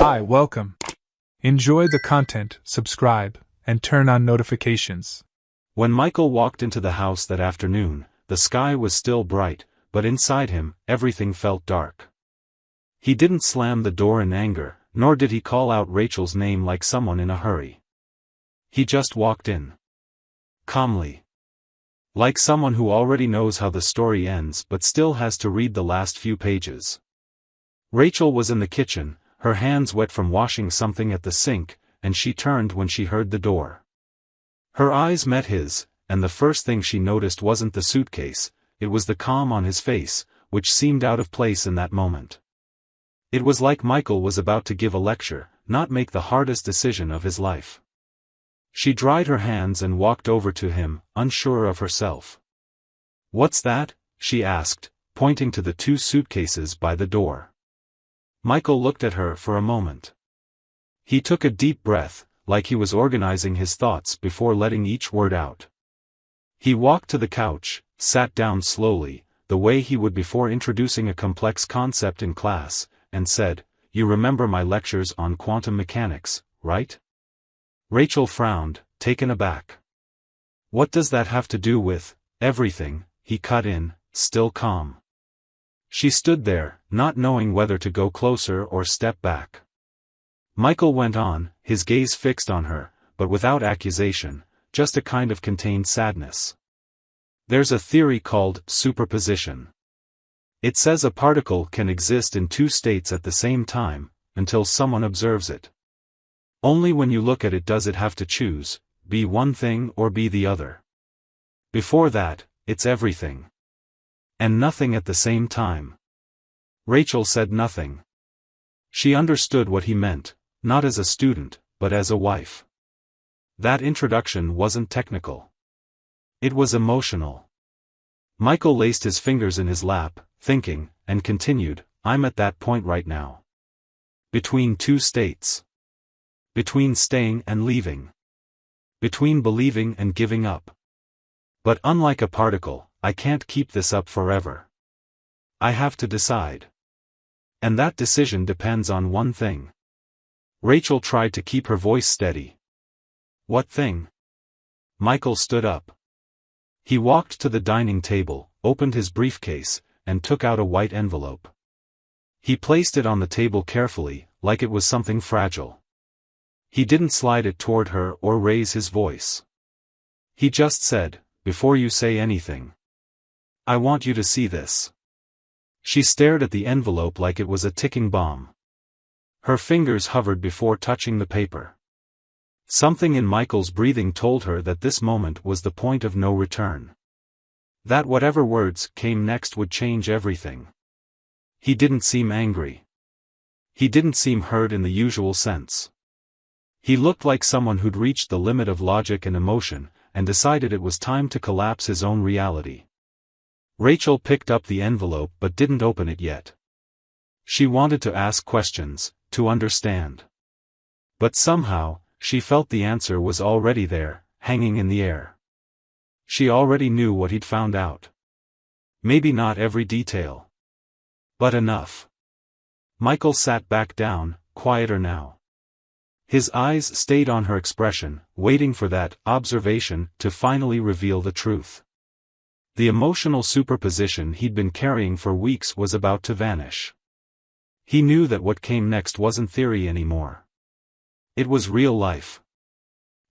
Hi, welcome. Enjoy the content, subscribe, and turn on notifications. When Michael walked into the house that afternoon, the sky was still bright, but inside him, everything felt dark. He didn't slam the door in anger, nor did he call out Rachel's name like someone in a hurry. He just walked in. Calmly. Like someone who already knows how the story ends but still has to read the last few pages. Rachel was in the kitchen, her hands wet from washing something at the sink, and she turned when she heard the door. Her eyes met his, and the first thing she noticed wasn't the suitcase, it was the calm on his face, which seemed out of place in that moment. It was like Michael was about to give a lecture, not make the hardest decision of his life. She dried her hands and walked over to him, unsure of herself. "What's that?" she asked, pointing to the two suitcases by the door. Michael looked at her for a moment. He took a deep breath, like he was organizing his thoughts before letting each word out. He walked to the couch, sat down slowly, the way he would before introducing a complex concept in class, and said, "You remember my lectures on quantum mechanics, right?" Rachel frowned, taken aback. "What does that have to do with everything?" he cut in, still calm. She stood there, not knowing whether to go closer or step back. Michael went on, his gaze fixed on her, but without accusation, just a kind of contained sadness. "There's a theory called superposition. It says a particle can exist in two states at the same time, until someone observes it. Only when you look at it does it have to choose, be one thing or be the other. Before that, it's everything. And nothing at the same time." Rachel said nothing. She understood what he meant, not as a student, but as a wife. That introduction wasn't technical. It was emotional. Michael laced his fingers in his lap, thinking, and continued, "I'm at that point right now. Between two states. Between staying and leaving. Between believing and giving up. But unlike a particle, I can't keep this up forever. I have to decide. And that decision depends on one thing." Rachel tried to keep her voice steady. "What thing?" Michael stood up. He walked to the dining table, opened his briefcase, and took out a white envelope. He placed it on the table carefully, like it was something fragile. He didn't slide it toward her or raise his voice. He just said, "Before you say anything, I want you to see this." She stared at the envelope like it was a ticking bomb. Her fingers hovered before touching the paper. Something in Michael's breathing told her that this moment was the point of no return. That whatever words came next would change everything. He didn't seem angry. He didn't seem hurt in the usual sense. He looked like someone who'd reached the limit of logic and emotion, and decided it was time to collapse his own reality. Rachel picked up the envelope but didn't open it yet. She wanted to ask questions, to understand. But somehow, she felt the answer was already there, hanging in the air. She already knew what he'd found out. Maybe not every detail. But enough. Michael sat back down, quieter now. His eyes stayed on her expression, waiting for that observation to finally reveal the truth. The emotional superposition he'd been carrying for weeks was about to vanish. He knew that what came next wasn't theory anymore. It was real life.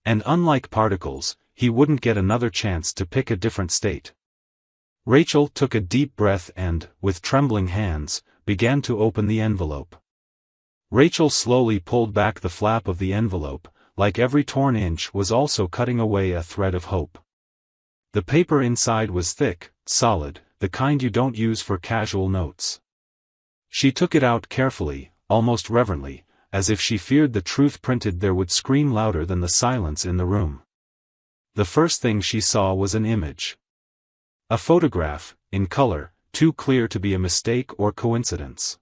And unlike particles, he wouldn't get another chance to pick a different state. Rachel took a deep breath and, with trembling hands, began to open the envelope. Rachel slowly pulled back the flap of the envelope, like every torn inch was also cutting away a thread of hope. The paper inside was thick, solid, the kind you don't use for casual notes. She took it out carefully, almost reverently, as if she feared the truth printed there would scream louder than the silence in the room. The first thing she saw was an image. A photograph, in color, too clear to be a mistake or coincidence.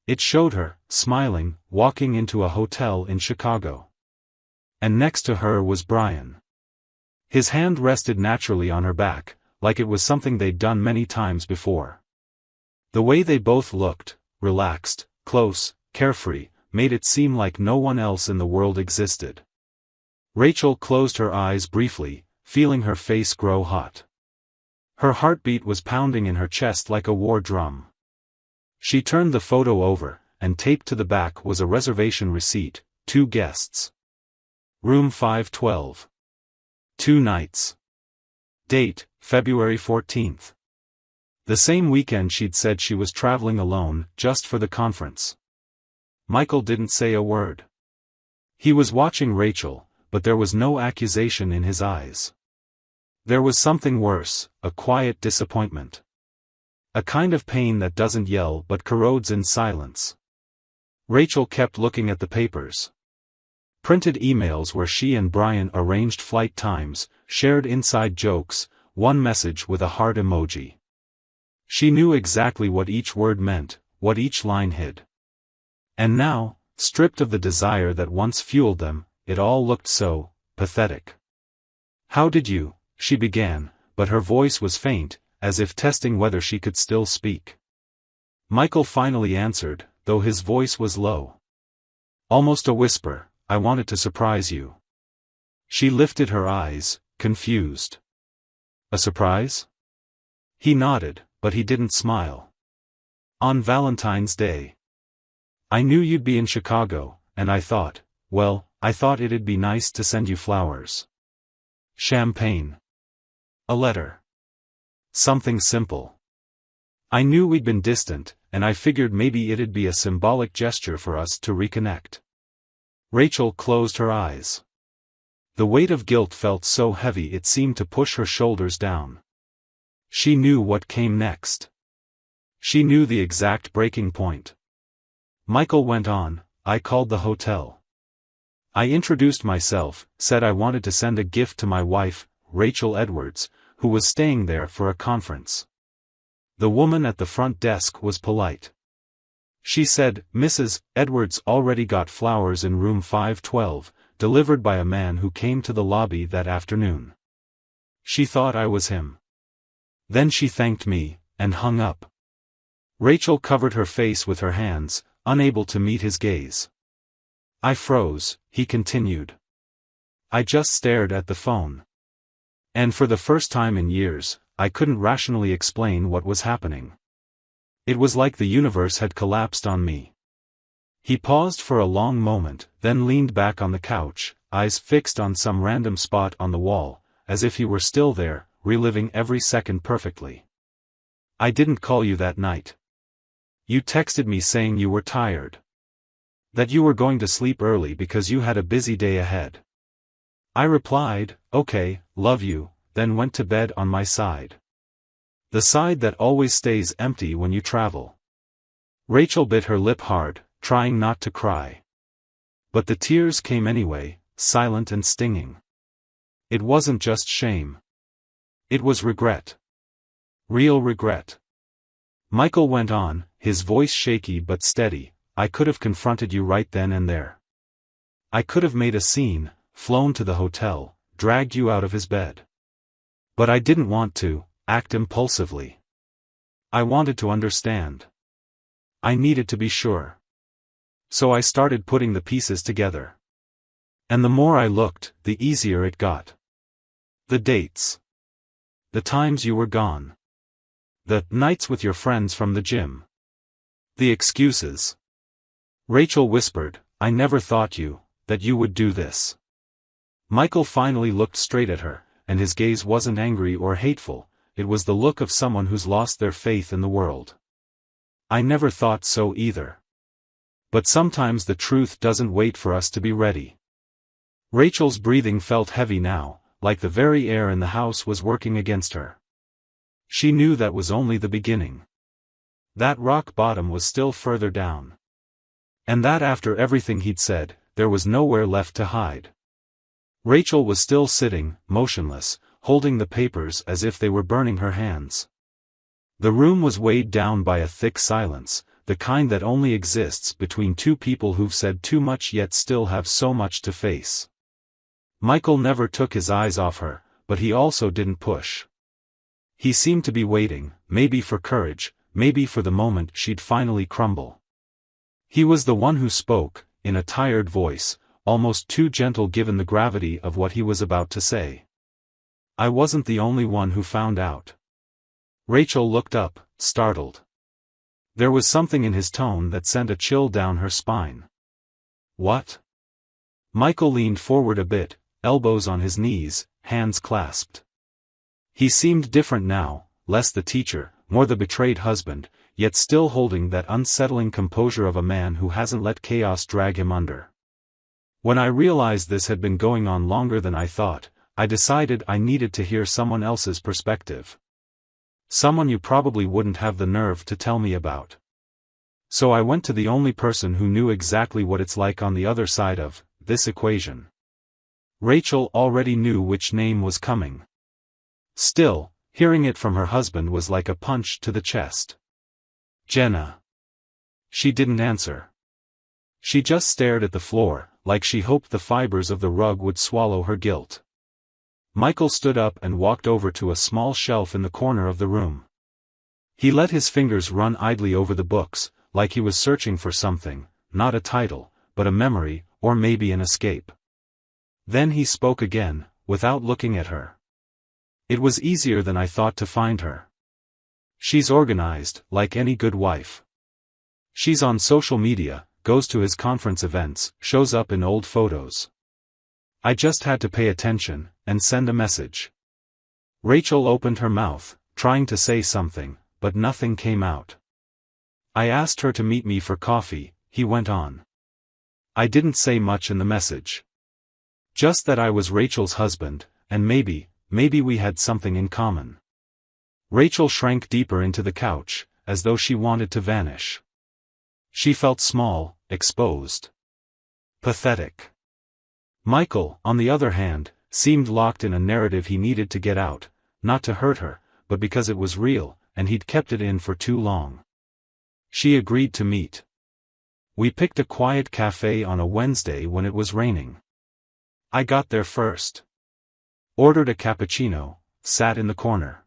It showed her, smiling, walking into a hotel in Chicago. And next to her was Brian. His hand rested naturally on her back, like it was something they'd done many times before. The way they both looked, relaxed, close, carefree, made it seem like no one else in the world existed. Rachel closed her eyes briefly, feeling her face grow hot. Her heartbeat was pounding in her chest like a war drum. She turned the photo over, and taped to the back was a reservation receipt, 2 guests. Room 512. 2 nights. Date, February 14th. The same weekend she'd said she was traveling alone, just for the conference. Michael didn't say a word. He was watching Rachel, but there was no accusation in his eyes. There was something worse, a quiet disappointment. A kind of pain that doesn't yell but corrodes in silence. Rachel kept looking at the papers. Printed emails where she and Brian arranged flight times, shared inside jokes, one message with a heart emoji. She knew exactly what each word meant, what each line hid. And now, stripped of the desire that once fueled them, it all looked so pathetic. "How did you?" she began, but her voice was faint, as if testing whether she could still speak. Michael finally answered, though his voice was low. Almost a whisper, "I wanted to surprise you." She lifted her eyes, confused. "A surprise?" He nodded, but he didn't smile. "On Valentine's Day. I knew you'd be in Chicago, and I thought it'd be nice to send you flowers. Champagne. A letter. Something simple. I knew we'd been distant, and I figured maybe it'd be a symbolic gesture for us to reconnect." Rachel closed her eyes. The weight of guilt felt so heavy it seemed to push her shoulders down. She knew what came next. She knew the exact breaking point. Michael went on, "I called the hotel. I introduced myself, said I wanted to send a gift to my wife, Rachel Edwards, who was staying there for a conference. The woman at the front desk was polite. She said, 'Mrs. Edwards already got flowers in room 512, delivered by a man who came to the lobby that afternoon.' She thought I was him. Then she thanked me, and hung up." Rachel covered her face with her hands, unable to meet his gaze. "I froze," he continued. "I just stared at the phone. And for the first time in years, I couldn't rationally explain what was happening. It was like the universe had collapsed on me." He paused for a long moment, then leaned back on the couch, eyes fixed on some random spot on the wall, as if he were still there, reliving every second perfectly. "I didn't call you that night. You texted me saying you were tired. That you were going to sleep early because you had a busy day ahead. I replied, 'Okay, love you,' then went to bed on my side. The side that always stays empty when you travel." Rachel bit her lip hard, trying not to cry. But the tears came anyway, silent and stinging. It wasn't just shame. It was regret. Real regret. Michael went on, his voice shaky but steady, "I could have confronted you right then and there. I could have made a scene, flown to the hotel, dragged you out of his bed. But I didn't want to act impulsively. I wanted to understand. I needed to be sure. So I started putting the pieces together. And the more I looked, the easier it got. The dates. The times you were gone. The nights with your friends from the gym. The excuses. Rachel whispered, "I never thought that you would do this." Michael finally looked straight at her, and his gaze wasn't angry or hateful, it was the look of someone who's lost their faith in the world. "I never thought so either. But sometimes the truth doesn't wait for us to be ready." Rachel's breathing felt heavy now, like the very air in the house was working against her. She knew that was only the beginning. That rock bottom was still further down. And that after everything he'd said, there was nowhere left to hide. Rachel was still sitting, motionless, holding the papers as if they were burning her hands. The room was weighed down by a thick silence, the kind that only exists between two people who've said too much yet still have so much to face. Michael never took his eyes off her, but he also didn't push. He seemed to be waiting, maybe for courage, maybe for the moment she'd finally crumble. He was the one who spoke, in a tired voice, almost too gentle given the gravity of what he was about to say. I wasn't the only one who found out. Rachel looked up, startled. There was something in his tone that sent a chill down her spine. What? Michael leaned forward a bit, elbows on his knees, hands clasped. He seemed different now, less the teacher, more the betrayed husband, yet still holding that unsettling composure of a man who hasn't let chaos drag him under. When I realized this had been going on longer than I thought, I decided I needed to hear someone else's perspective. Someone you probably wouldn't have the nerve to tell me about. So I went to the only person who knew exactly what it's like on the other side of this equation. Rachel already knew which name was coming. Still, hearing it from her husband was like a punch to the chest. Jenna. She didn't answer. She just stared at the floor, like she hoped the fibers of the rug would swallow her guilt. Michael stood up and walked over to a small shelf in the corner of the room. He let his fingers run idly over the books, like he was searching for something, not a title, but a memory, or maybe an escape. Then he spoke again, without looking at her. It was easier than I thought to find her. She's organized, like any good wife. She's on social media, goes to his conference events, shows up in old photos. I just had to pay attention, and send a message. Rachel opened her mouth, trying to say something, but nothing came out. I asked her to meet me for coffee, he went on. I didn't say much in the message. Just that I was Rachel's husband, and maybe we had something in common. Rachel shrank deeper into the couch, as though she wanted to vanish. She felt small, exposed. Pathetic. Michael, on the other hand, seemed locked in a narrative he needed to get out, not to hurt her, but because it was real, and he'd kept it in for too long. She agreed to meet. We picked a quiet cafe on a Wednesday when it was raining. I got there first. Ordered a cappuccino, sat in the corner.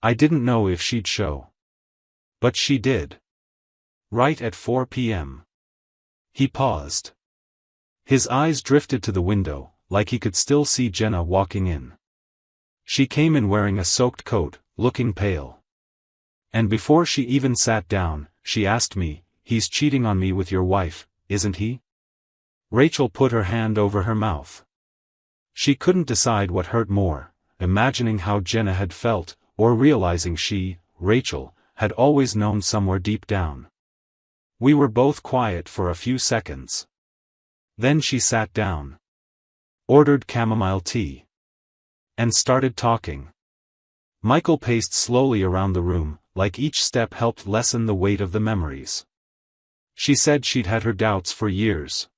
I didn't know if she'd show. But she did. Right at 4 p.m. He paused. His eyes drifted to the window, like he could still see Jenna walking in. She came in wearing a soaked coat, looking pale. And before she even sat down, she asked me, "He's cheating on me with your wife, isn't he?" Rachel put her hand over her mouth. She couldn't decide what hurt more, imagining how Jenna had felt, or realizing she, Rachel, had always known somewhere deep down. We were both quiet for a few seconds. Then she sat down. Ordered chamomile tea. And started talking. Michael paced slowly around the room, like each step helped lessen the weight of the memories. She said she'd had her doubts for years.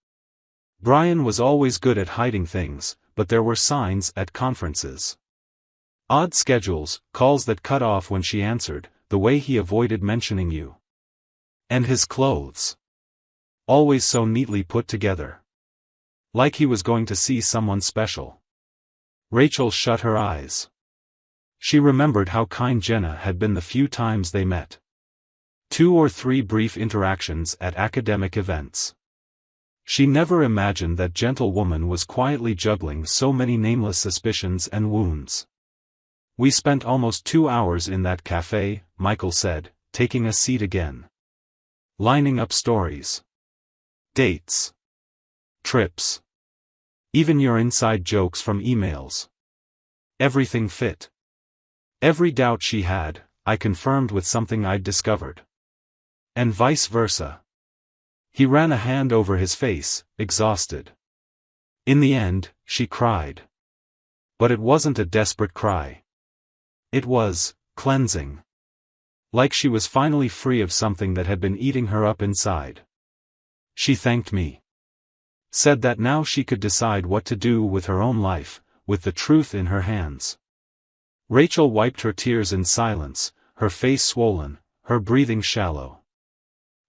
Brian was always good at hiding things, but there were signs at conferences. Odd schedules, calls that cut off when she answered, the way he avoided mentioning you. And his clothes. Always so neatly put together. Like he was going to see someone special. Rachel shut her eyes. She remembered how kind Jenna had been the few times they met. 2 or 3 brief interactions at academic events. She never imagined that gentle woman was quietly juggling so many nameless suspicions and wounds. We spent almost 2 hours in that cafe, Michael said, taking a seat again. Lining up stories. Dates. Trips. Even your inside jokes from emails. Everything fit. Every doubt she had, I confirmed with something I'd discovered. And vice versa. He ran a hand over his face, exhausted. In the end, she cried. But it wasn't a desperate cry. It was cleansing. Like she was finally free of something that had been eating her up inside. She thanked me. Said that now she could decide what to do with her own life, with the truth in her hands. Rachel wiped her tears in silence, her face swollen, her breathing shallow.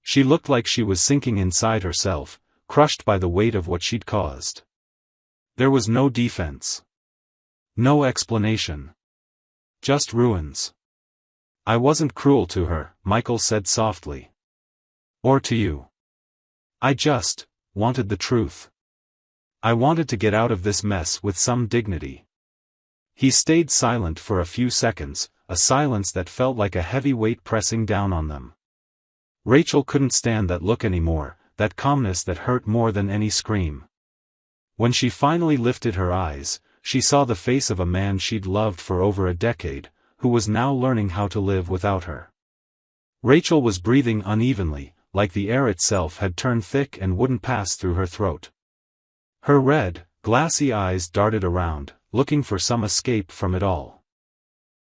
She looked like she was sinking inside herself, crushed by the weight of what she'd caused. There was no defense. No explanation. Just ruins. I wasn't cruel to her, Michael said softly. Or to you. I just wanted the truth. I wanted to get out of this mess with some dignity. He stayed silent for a few seconds, a silence that felt like a heavy weight pressing down on them. Rachel couldn't stand that look anymore, that calmness that hurt more than any scream. When she finally lifted her eyes, she saw the face of a man she'd loved for over a decade, who was now learning how to live without her. Rachel was breathing unevenly, like the air itself had turned thick and wouldn't pass through her throat. Her red, glassy eyes darted around, looking for some escape from it all.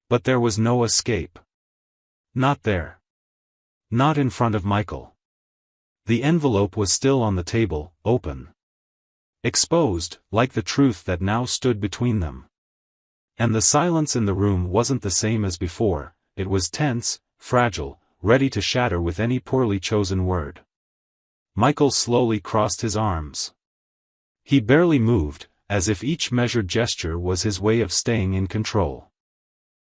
But there was no escape. Not there. Not in front of Michael. The envelope was still on the table, open. Exposed, like the truth that now stood between them. And the silence in the room wasn't the same as before, it was tense, fragile, ready to shatter with any poorly chosen word. Michael slowly crossed his arms. He barely moved, as if each measured gesture was his way of staying in control.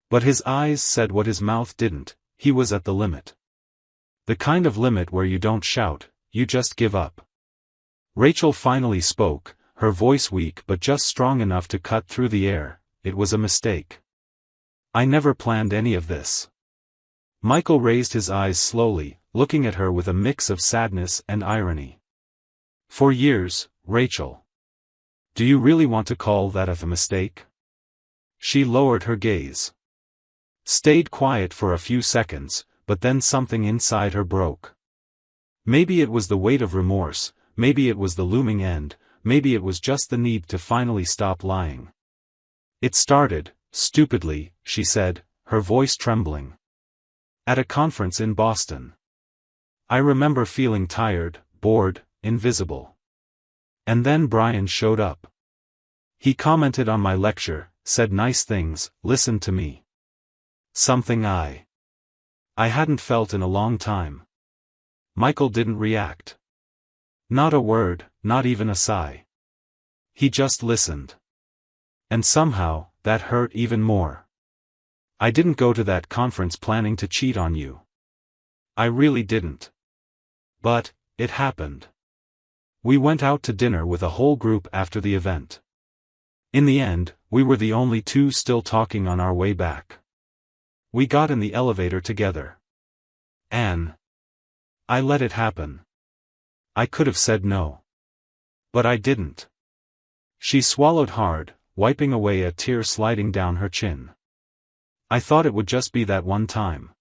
But his eyes said what his mouth didn't, he was at the limit. The kind of limit where you don't shout, you just give up. Rachel finally spoke, her voice weak but just strong enough to cut through the air. It was a mistake. I never planned any of this. Michael raised his eyes slowly, looking at her with a mix of sadness and irony. For years, Rachel. Do you really want to call that a mistake? She lowered her gaze. Stayed quiet for a few seconds, but then something inside her broke. Maybe it was the weight of remorse, maybe it was the looming end, maybe it was just the need to finally stop lying. It started, stupidly, she said, her voice trembling. At a conference in Boston. I remember feeling tired, bored, invisible. And then Brian showed up. He commented on my lecture, said nice things, listened to me. Something I hadn't felt in a long time. Michael didn't react. Not a word, not even a sigh. He just listened. And somehow, that hurt even more. I didn't go to that conference planning to cheat on you. I really didn't. But, it happened. We went out to dinner with a whole group after the event. In the end, we were the only two still talking on our way back. We got in the elevator together. Anne. I let it happen. I could have said no. But I didn't. She swallowed hard, wiping away a tear sliding down her chin. I thought it would just be that one time.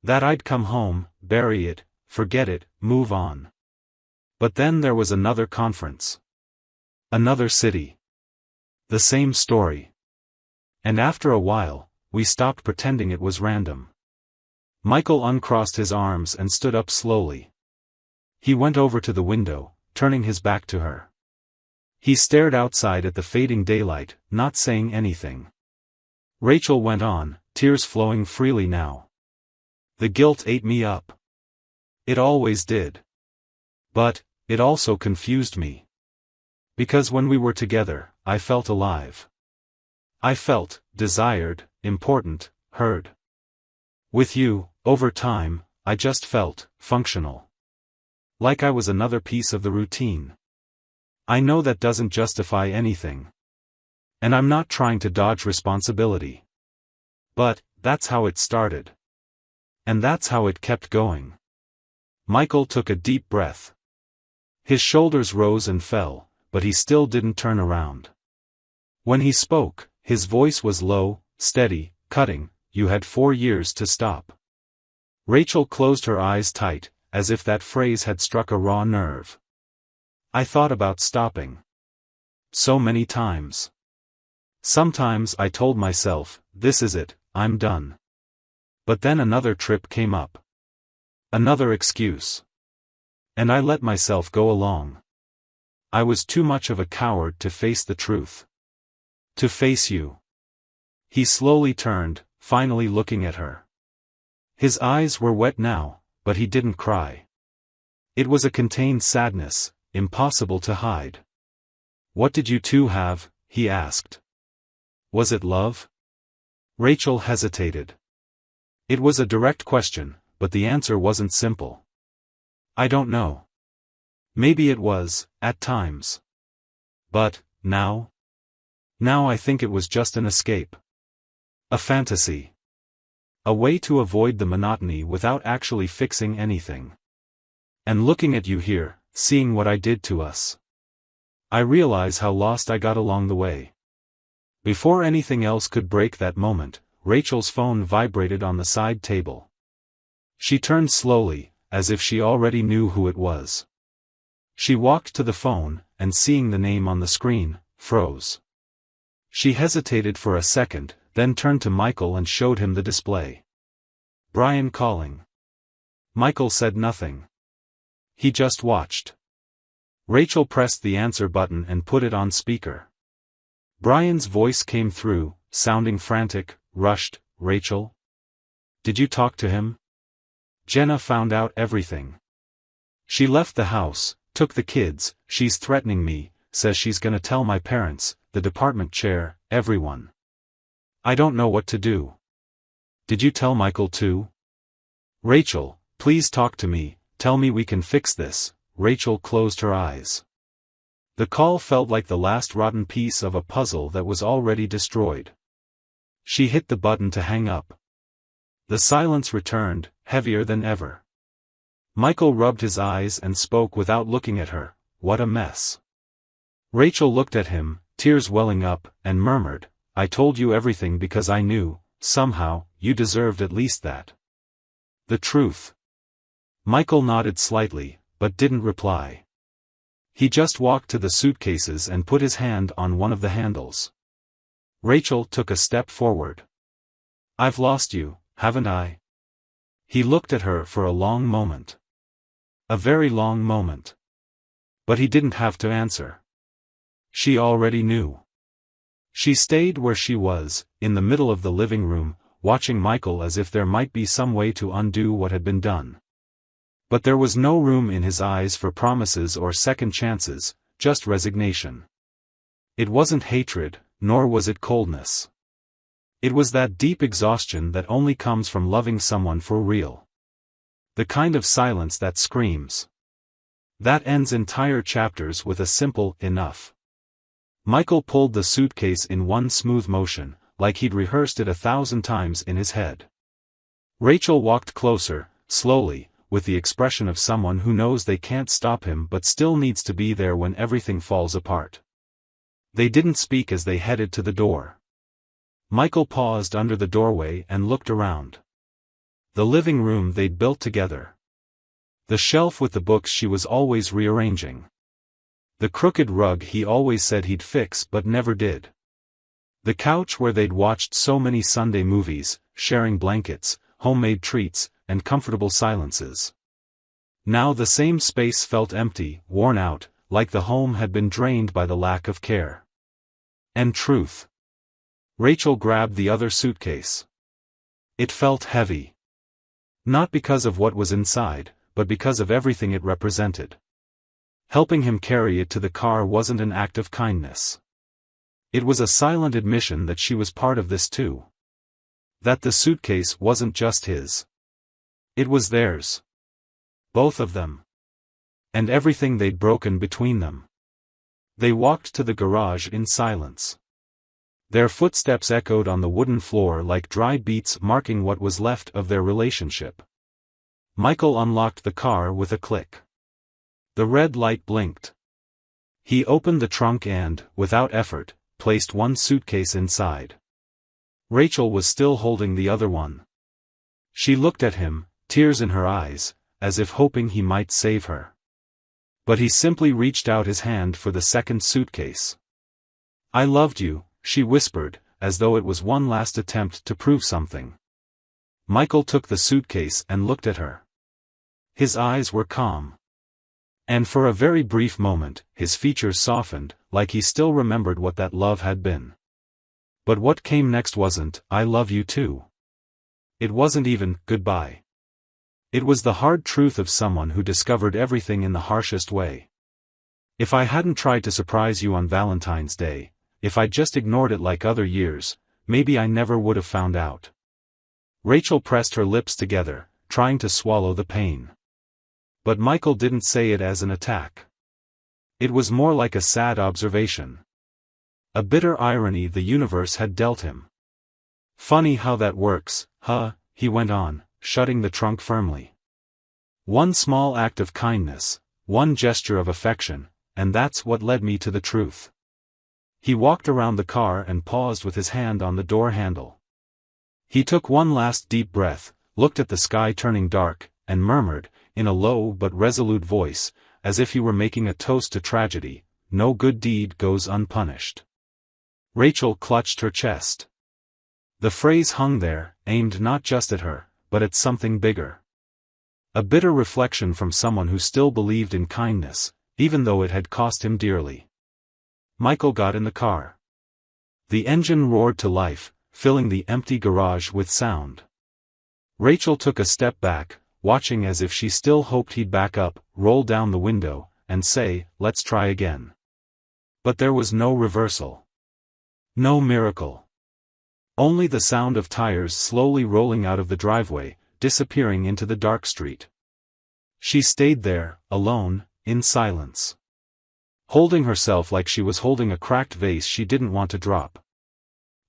That I'd come home, bury it, forget it, move on. But then there was another conference. Another city. The same story. And after a while, we stopped pretending it was random. Michael uncrossed his arms and stood up slowly. He went over to the window, turning his back to her. He stared outside at the fading daylight, not saying anything. Rachel went on, tears flowing freely now. The guilt ate me up. It always did. But, it also confused me. Because when we were together, I felt alive. I felt, desired, important, heard. With you, over time, I just felt, functional. Like I was another piece of the routine. I know that doesn't justify anything. And I'm not trying to dodge responsibility. But, that's how it started. And that's how it kept going. Michael took a deep breath. His shoulders rose and fell, but he still didn't turn around. When he spoke, his voice was low, steady, cutting. You had 4 years to stop. Rachel closed her eyes tight, as if that phrase had struck a raw nerve. I thought about stopping. So many times. Sometimes I told myself, this is it, I'm done. But then another trip came up. Another excuse. And I let myself go along. I was too much of a coward to face the truth. To face you. He slowly turned, finally looking at her. His eyes were wet now, but he didn't cry. It was a contained sadness, impossible to hide. What did you two have? He asked. Was it love? Rachel hesitated. It was a direct question, but the answer wasn't simple. I don't know. Maybe it was, at times. But, now? Now I think it was just an escape. A fantasy. A way to avoid the monotony without actually fixing anything. And looking at you here, seeing what I did to us. I realize how lost I got along the way. Before anything else could break that moment, Rachel's phone vibrated on the side table. She turned slowly, as if she already knew who it was. She walked to the phone, and seeing the name on the screen, froze. She hesitated for a second, then turned to Michael and showed him the display. Brian calling. Michael said nothing. He just watched. Rachel pressed the answer button and put it on speaker. Brian's voice came through, sounding frantic, rushed. Rachel? Did you talk to him? Jenna found out everything. She left the house, took the kids, she's threatening me, says she's gonna tell my parents, the department chair, everyone. I don't know what to do. Did you tell Michael too? Rachel, please talk to me, tell me we can fix this. Rachel closed her eyes. The call felt like the last rotten piece of a puzzle that was already destroyed. She hit the button to hang up. The silence returned, heavier than ever. Michael rubbed his eyes and spoke without looking at her. What a mess. Rachel looked at him, tears welling up, and murmured, I told you everything because I knew, somehow, you deserved at least that. The truth. Michael nodded slightly, but didn't reply. He just walked to the suitcases and put his hand on one of the handles. Rachel took a step forward. I've lost you, haven't I? He looked at her for a long moment. A very long moment. But he didn't have to answer. She already knew. She stayed where she was, in the middle of the living room, watching Michael as if there might be some way to undo what had been done. But there was no room in his eyes for promises or second chances, just resignation. It wasn't hatred, nor was it coldness. It was that deep exhaustion that only comes from loving someone for real. The kind of silence that screams. That ends entire chapters with a simple enough. Michael pulled the suitcase in one smooth motion, like he'd rehearsed it 1,000 times in his head. Rachel walked closer, slowly, with the expression of someone who knows they can't stop him but still needs to be there when everything falls apart. They didn't speak as they headed to the door. Michael paused under the doorway and looked around. The living room they'd built together. The shelf with the books she was always rearranging. The crooked rug he always said he'd fix but never did. The couch where they'd watched so many Sunday movies, sharing blankets, homemade treats, and comfortable silences. Now the same space felt empty, worn out, like the home had been drained by the lack of care. And truth. Rachel grabbed the other suitcase. It felt heavy. Not because of what was inside, but because of everything it represented. Helping him carry it to the car wasn't an act of kindness. It was a silent admission that she was part of this too. That the suitcase wasn't just his. It was theirs. Both of them. And everything they'd broken between them. They walked to the garage in silence. Their footsteps echoed on the wooden floor like dry beats marking what was left of their relationship. Michael unlocked the car with a click. The red light blinked. He opened the trunk and, without effort, placed one suitcase inside. Rachel was still holding the other one. She looked at him, tears in her eyes, as if hoping he might save her. But he simply reached out his hand for the second suitcase. I loved you, she whispered, as though it was one last attempt to prove something. Michael took the suitcase and looked at her. His eyes were calm. And for a very brief moment, his features softened, like he still remembered what that love had been. But what came next wasn't, I love you too. It wasn't even, goodbye. It was the hard truth of someone who discovered everything in the harshest way. If I hadn't tried to surprise you on Valentine's Day, if I'd just ignored it like other years, maybe I never would have found out. Rachel pressed her lips together, trying to swallow the pain. But Michael didn't say it as an attack. It was more like a sad observation. A bitter irony the universe had dealt him. Funny how that works, huh? He went on, shutting the trunk firmly. One small act of kindness, one gesture of affection, and that's what led me to the truth. He walked around the car and paused with his hand on the door handle. He took one last deep breath, looked at the sky turning dark, and murmured, in a low but resolute voice, as if he were making a toast to tragedy, "No good deed goes unpunished." Rachel clutched her chest. The phrase hung there, aimed not just at her, but at something bigger. A bitter reflection from someone who still believed in kindness, even though it had cost him dearly. Michael got in the car. The engine roared to life, filling the empty garage with sound. Rachel took a step back, watching as if she still hoped he'd back up, roll down the window, and say, "Let's try again." But there was no reversal. No miracle. Only the sound of tires slowly rolling out of the driveway, disappearing into the dark street. She stayed there, alone, in silence. Holding herself like she was holding a cracked vase she didn't want to drop.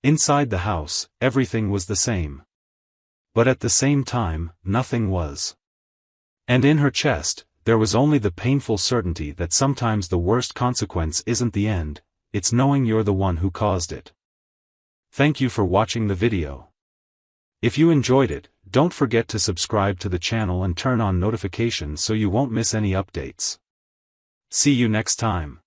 Inside the house, everything was the same. But at the same time, nothing was. And in her chest, there was only the painful certainty that sometimes the worst consequence isn't the end, it's knowing you're the one who caused it. Thank you for watching the video. If you enjoyed it, don't forget to subscribe to the channel and turn on notifications so you won't miss any updates. See you next time.